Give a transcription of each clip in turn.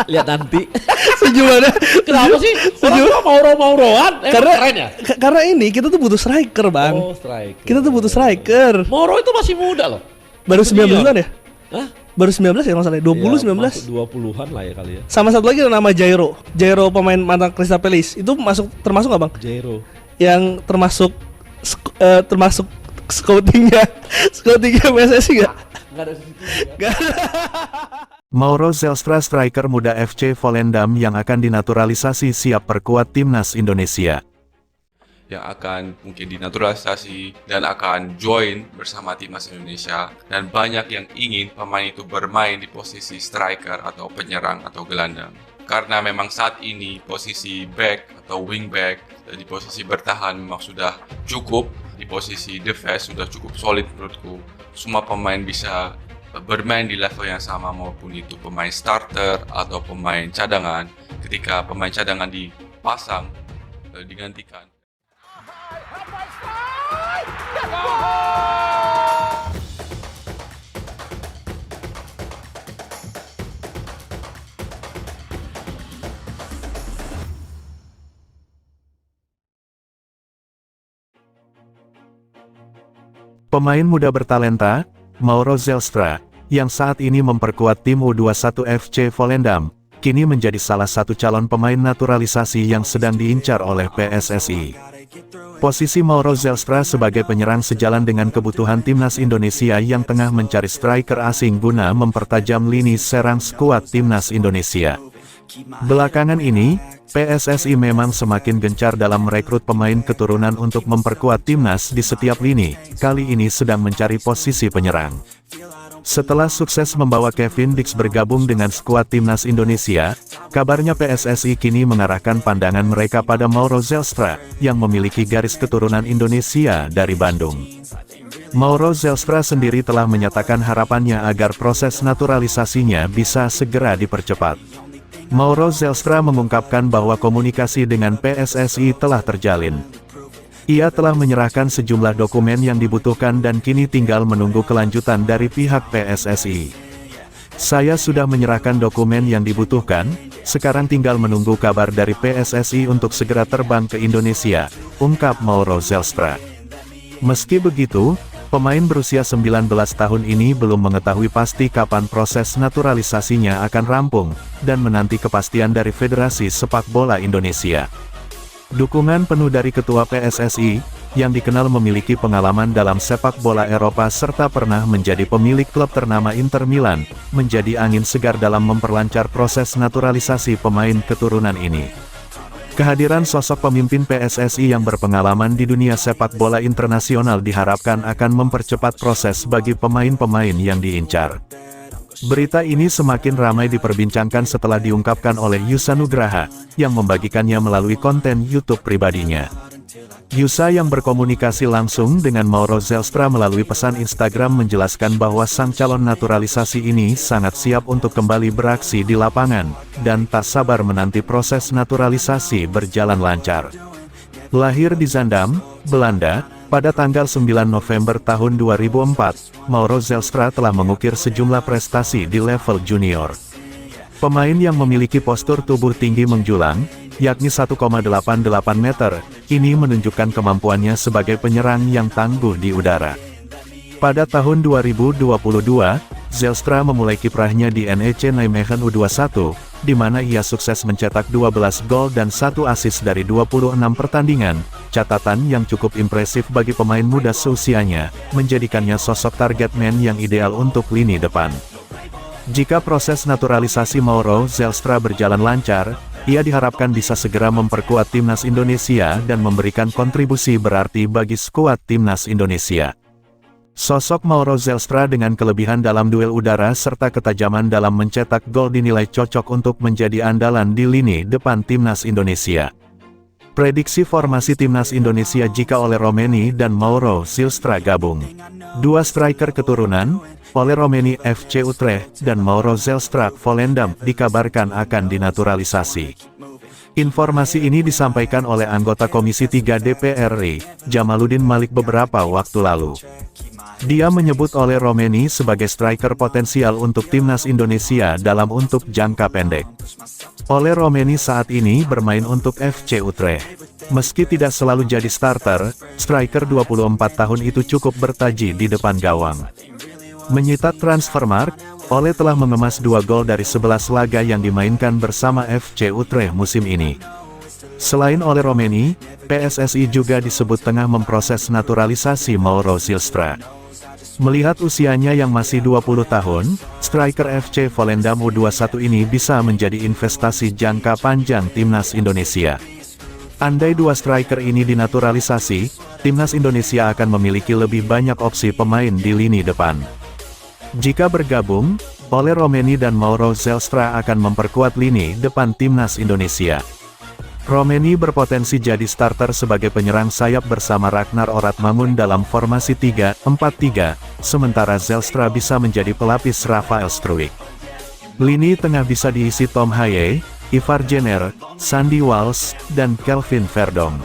Lihat nanti. Sejumlahnya. Kenapa sih? Orang Mauro-Mauroan. Karena keren ya? karena ini kita tuh butuh striker, Bang. Oh, striker. Kita tuh butuh striker. Mauro itu masih muda loh. Baru 19 bulan ya? Hah? Baru 19 ya kalau salah. 20 Ya, 19. masuk 20-an lah ya kali ya. Sama satu lagi nama Jairo. Jairo pemain mantan Crystal Palace. Itu termasuk nggak, Bang? Jairo. Yang termasuk scoutingnya PSSI nggak? Enggak ada situ. Mauro Zelstra striker muda FC Volendam yang akan dinaturalisasi siap perkuat timnas Indonesia. Yang akan mungkin dinaturalisasi dan akan join bersama timnas Indonesia, dan banyak yang ingin pemain itu bermain di posisi striker atau penyerang atau gelandang. Karena memang saat ini posisi back atau wing back di posisi bertahan memang sudah cukup, di posisi defense sudah cukup solid menurutku. Semua pemain bisa bermain di level yang sama, maupun itu pemain starter atau pemain cadangan. Ketika pemain cadangan dipasang digantikan. Pemain muda bertalenta, Mauro Zelstra, yang saat ini memperkuat tim U21 FC Volendam, kini menjadi salah satu calon pemain naturalisasi yang sedang diincar oleh PSSI. Posisi Mauro Zelstra sebagai penyerang sejalan dengan kebutuhan timnas Indonesia yang tengah mencari striker asing guna mempertajam lini serang skuad timnas Indonesia. Belakangan ini, PSSI memang semakin gencar dalam merekrut pemain keturunan untuk memperkuat timnas di setiap lini, kali ini sedang mencari posisi penyerang. Setelah sukses membawa Kevin Dix bergabung dengan skuad timnas Indonesia, kabarnya PSSI kini mengarahkan pandangan mereka pada Mauro Zelstra, yang memiliki garis keturunan Indonesia dari Bandung. Mauro Zelstra sendiri telah menyatakan harapannya agar proses naturalisasinya bisa segera dipercepat. Mauro Zelstra mengungkapkan bahwa komunikasi dengan PSSI telah terjalin. Ia telah menyerahkan sejumlah dokumen yang dibutuhkan dan kini tinggal menunggu kelanjutan dari pihak PSSI. Saya sudah menyerahkan dokumen yang dibutuhkan, sekarang tinggal menunggu kabar dari PSSI untuk segera terbang ke Indonesia, ungkap Mauro Zelstra. Meski begitu, pemain berusia 19 tahun ini belum mengetahui pasti kapan proses naturalisasinya akan rampung, dan menanti kepastian dari Federasi Sepak Bola Indonesia. Dukungan penuh dari Ketua PSSI, yang dikenal memiliki pengalaman dalam sepak bola Eropa serta pernah menjadi pemilik klub ternama Inter Milan, menjadi angin segar dalam memperlancar proses naturalisasi pemain keturunan ini. Kehadiran sosok pemimpin PSSI yang berpengalaman di dunia sepak bola internasional diharapkan akan mempercepat proses bagi pemain-pemain yang diincar. Berita ini semakin ramai diperbincangkan setelah diungkapkan oleh Yusa Nugraha, yang membagikannya melalui konten YouTube pribadinya. Yusa yang berkomunikasi langsung dengan Mauro Zelstra melalui pesan Instagram menjelaskan bahwa sang calon naturalisasi ini sangat siap untuk kembali beraksi di lapangan, dan tak sabar menanti proses naturalisasi berjalan lancar. Lahir di Zaandam, Belanda, pada tanggal 9 November tahun 2004, Mauro Zelstra telah mengukir sejumlah prestasi di level junior. Pemain yang memiliki postur tubuh tinggi menjulang, yakni 1,88 meter, ini menunjukkan kemampuannya sebagai penyerang yang tangguh di udara. Pada tahun 2022, Zelstra memulai kiprahnya di NEC Nijmegen U21, di mana ia sukses mencetak 12 gol dan 1 assist dari 26 pertandingan, catatan yang cukup impresif bagi pemain muda seusianya, menjadikannya sosok target man yang ideal untuk lini depan. Jika proses naturalisasi Mauro Zelstra berjalan lancar, ia diharapkan bisa segera memperkuat timnas Indonesia dan memberikan kontribusi berarti bagi skuad timnas Indonesia. Sosok Mauro Zelstra dengan kelebihan dalam duel udara serta ketajaman dalam mencetak gol dinilai cocok untuk menjadi andalan di lini depan timnas Indonesia. Prediksi formasi timnas Indonesia jika Ole Romeni dan Mauro Zelstra gabung. Dua striker keturunan, Ole Romeni FC Utrecht dan Mauro Zelstra Volendam dikabarkan akan dinaturalisasi. Informasi ini disampaikan oleh anggota Komisi 3 DPR RI, Jamaluddin Malik beberapa waktu lalu. Dia menyebut Ole Romeni sebagai striker potensial untuk timnas Indonesia dalam untuk jangka pendek. Ole Romeni saat ini bermain untuk FC Utrecht. Meski tidak selalu jadi starter, striker 24 tahun itu cukup bertaji di depan gawang. Menyita Transfermarkt, Ole telah mengemas 2 gol dari 11 laga yang dimainkan bersama FC Utrecht musim ini. Selain Ole Romeni, PSSI juga disebut tengah memproses naturalisasi Mauro Zylstra. Melihat usianya yang masih 20 tahun, striker FC Volendam U21 ini bisa menjadi investasi jangka panjang timnas Indonesia. Andai 2 striker ini dinaturalisasi, timnas Indonesia akan memiliki lebih banyak opsi pemain di lini depan. Jika bergabung, Ole Romeni dan Mauro Zylstra akan memperkuat lini depan timnas Indonesia. Romeni berpotensi jadi starter sebagai penyerang sayap bersama Ragnar Oratmangun dalam formasi 3-4-3, sementara Zylstra bisa menjadi pelapis Rafael Struijk. Lini tengah bisa diisi Tom Haye, Ivar Jenner, Sandy Walsh, dan Kelvin Verdong.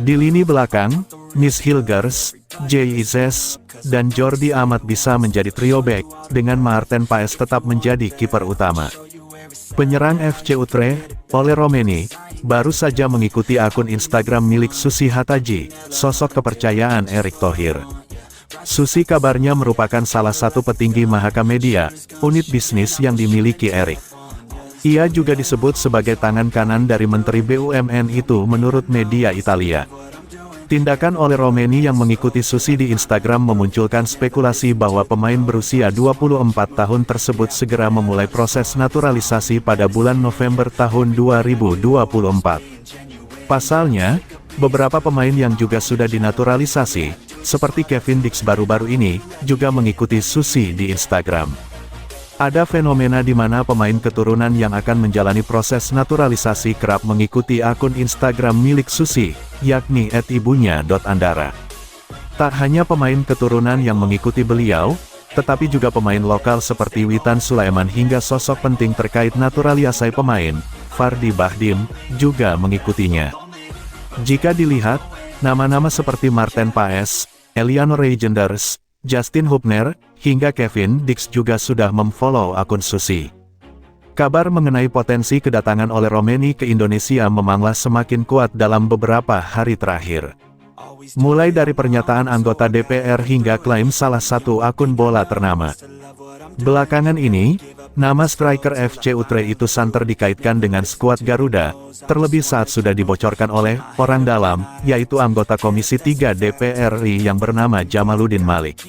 Di lini belakang, Mies Hilgers, Jay Izes, dan Jordi Amat bisa menjadi trio back, dengan Maarten Paes tetap menjadi kiper utama. Penyerang FC Utrecht, Ole Romeni, baru saja mengikuti akun Instagram milik Susi Hataji, sosok kepercayaan Erick Thohir. Susi kabarnya merupakan salah satu petinggi Mahaka Media, unit bisnis yang dimiliki Erick. Ia juga disebut sebagai tangan kanan dari Menteri BUMN itu menurut media Italia. Tindakan Ole Romeni yang mengikuti Susi di Instagram memunculkan spekulasi bahwa pemain berusia 24 tahun tersebut segera memulai proses naturalisasi pada bulan November tahun 2024. Pasalnya, beberapa pemain yang juga sudah dinaturalisasi, seperti Kevin Dix baru-baru ini, juga mengikuti Susi di Instagram. Ada fenomena di mana pemain keturunan yang akan menjalani proses naturalisasi kerap mengikuti akun Instagram milik Susi, yakni @ibunya.andara. Tak hanya pemain keturunan yang mengikuti beliau, tetapi juga pemain lokal seperti Witan Sulaiman hingga sosok penting terkait naturalisasi pemain, Fardi Bahdim, juga mengikutinya. Jika dilihat, nama-nama seperti Maarten Paes, Eliano Reijenders, Justin Hubner, hingga Kevin Dix juga sudah memfollow akun Susi. Kabar mengenai potensi kedatangan Ole Romeni ke Indonesia memanglah semakin kuat dalam beberapa hari terakhir. Mulai dari pernyataan anggota DPR hingga klaim salah satu akun bola ternama. Belakangan ini, nama striker FC Utrecht itu santer dikaitkan dengan skuad Garuda, terlebih saat sudah dibocorkan oleh orang dalam, yaitu anggota Komisi 3 DPR RI yang bernama Jamaluddin Malik.